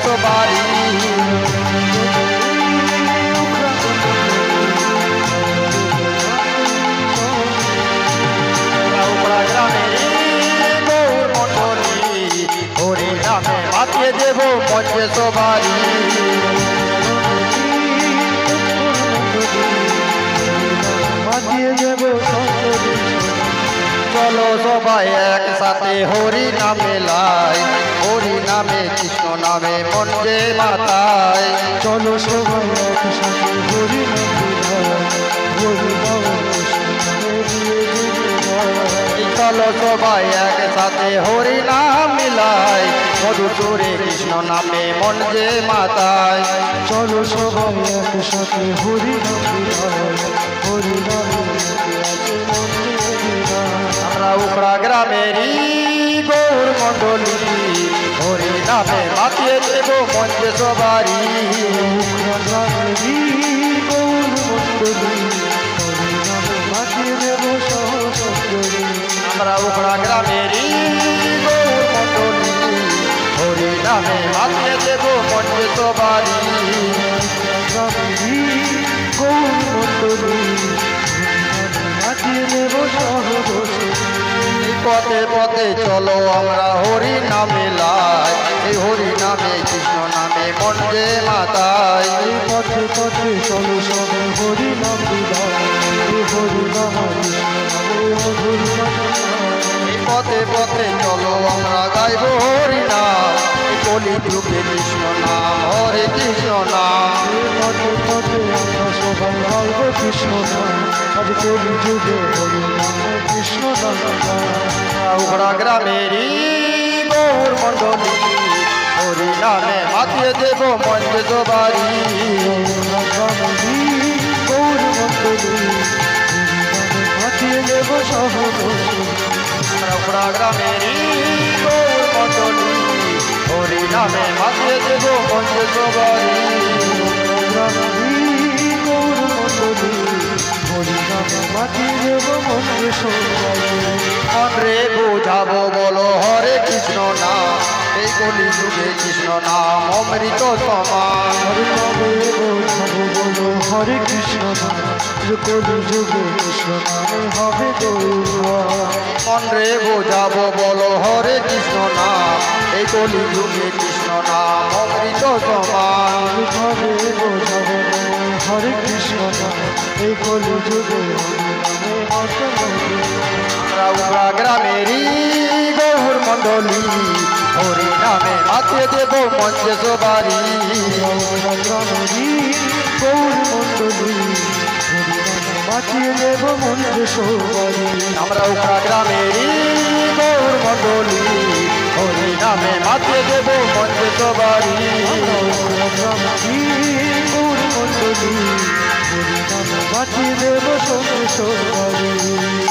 সবারি মাতিয়ে দেব মঞ্চে সবারি মাতিয়ে দেব চলো সবাই একসাথে হরি নামে লাই হরি নামে কৃষ্ণ নামে মঞ্চে মাতায় চলো সবাই একসাথে হরি চলো সবাই একসাথে হরি নাম মিলাই মধুসূরে কৃষ্ণ নামে মঞ্চে মাতায় চলো সবাই একসাথে হরি হরি আমরা উখড়া গ্রামেরই গৌর মণ্ডলী হরি নামে মাতিয়ে দেব মঞ্চে সবারি আমরা উখড়া গ্রামেরই গৌর মণ্ডলী হরি নামে মাতিয়ে দেব মঞ্চে সবারি পথে পথে চলো আমরা হরি নামে লাই এই হরি নামে কৃষ্ণ নামে মঞ্চে মাতায় পথে পথে চলো সবাই হরি নাম হরি নাম পথে পথে চলো আমরা গাইব হরি নাম কলি যুগে কৃষ্ণ নাম হরে কৃষ্ণ নাম পথে পথে আমরা সবাই গাইব কৃষ্ণ নাম আজ কলি যুগে হরি নাম কৃষ্ণ নাম উখড়া গ্রামেরই গৌর মণ্ডলী হরি নামে মাতিয়ে দেব মঞ্চে সবারি গৌর মন্ডলী মাতিয়ে দেব উখড়া গ্রামেরই গৌর মণ্ডলী হরি নামে মাতিয়ে দেব মঞ্চে সবারি গৌর মন্ডলী হরি নামে মাতিয়ে দেব মঞ্চে সবারি মনরে বুঝাবো বলো হরে কৃষ্ণ নাম এই কলি যুগে কৃষ্ণ নাম অমৃত সমান হরে কৃষ্ণ নাম কলি যুগে কৃষ্ণ নামে হবে মনরে বুঝাবো বলো হরে কৃষ্ণ নাম এই কলি যুগে কৃষ্ণ নাম অমৃত সমান হরে কৃষ্ণ নাম এই কলি যুগে উখড়া গ্রামেরই গৌর মণ্ডলী হরি নামে মাতিয়ে দেব মঞ্চে সবারি গৌর মন্ডলী মাতিয়ে দেব মঞ্চে সবারি আমরা উখড়া গ্রামেরই গৌর মণ্ডলী হরি নামে মাতিয়ে দেব মঞ্চে সবারি গৌর মন্ডলী মাতিয়ে দেব সবারি